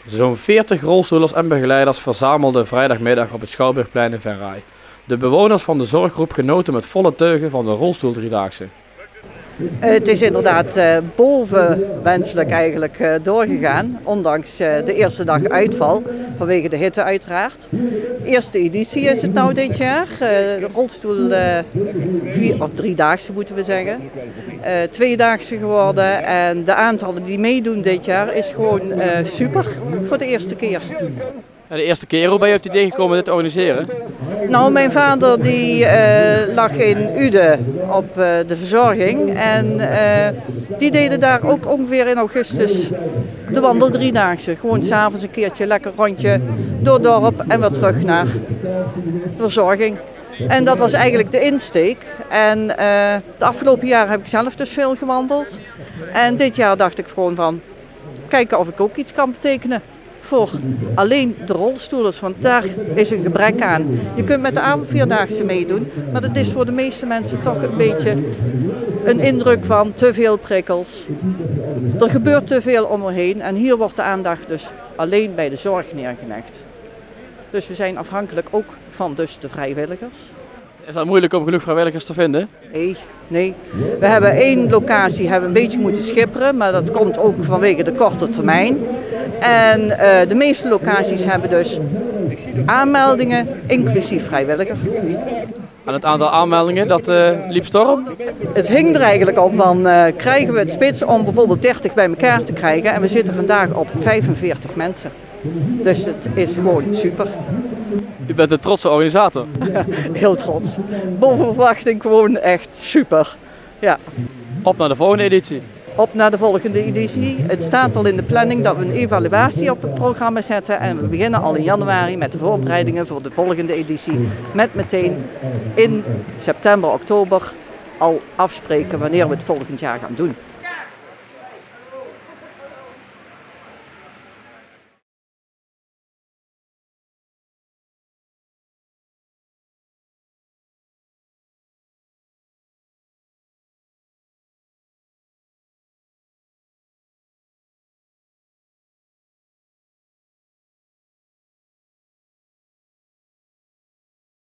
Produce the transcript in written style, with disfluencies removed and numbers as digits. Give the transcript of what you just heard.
Zo'n 40 rolstoelers en begeleiders verzamelden vrijdagmiddag op het Schouwburgplein in Venray. De bewoners van de zorggroep genoten met volle teugen van de rolstoeldriedaagse. Het is inderdaad boven wenselijk eigenlijk doorgegaan, ondanks de eerste dag uitval, vanwege de hitte uiteraard. Eerste editie is het nou dit jaar, de rolstoel driedaagse moeten we zeggen. Tweedaagse geworden en de aantallen die meedoen dit jaar is gewoon super voor de eerste keer. De eerste keer, hoe ben je op het idee gekomen dit te organiseren? Nou, mijn vader die lag in Uden op de verzorging en die deden daar ook ongeveer in augustus de wandeldriedaagse. Gewoon s'avonds een keertje lekker rondje door het dorp en weer terug naar verzorging. En dat was eigenlijk de insteek. En de afgelopen jaren heb ik zelf dus veel gewandeld. En dit jaar dacht ik gewoon van, kijken of ik ook iets kan betekenen voor alleen de rolstoelers, want daar is een gebrek aan. Je kunt met de avondvierdaagse meedoen, maar dat is voor de meeste mensen toch een beetje een indruk van te veel prikkels. Er gebeurt te veel om me heen en hier wordt de aandacht dus alleen bij de zorg neergelegd. Dus we zijn afhankelijk ook van dus de vrijwilligers. Is het moeilijk om genoeg vrijwilligers te vinden? Nee. We hebben één locatie een beetje moeten schipperen, maar dat komt ook vanwege de korte termijn. En de meeste locaties hebben dus aanmeldingen, inclusief vrijwilliger. En het aantal aanmeldingen, dat liep storm? Het hing er eigenlijk op van, krijgen we het spits om bijvoorbeeld 30 bij elkaar te krijgen. En we zitten vandaag op 45 mensen. Dus het is gewoon super. U bent een trotse organisator. Heel trots. Boven verwachting gewoon echt super. Ja. Op naar de volgende editie. Op naar de volgende editie. Het staat al in de planning dat we een evaluatie op het programma zetten. En we beginnen al in januari met de voorbereidingen voor de volgende editie. Met meteen in september, oktober al afspreken wanneer we het volgend jaar gaan doen.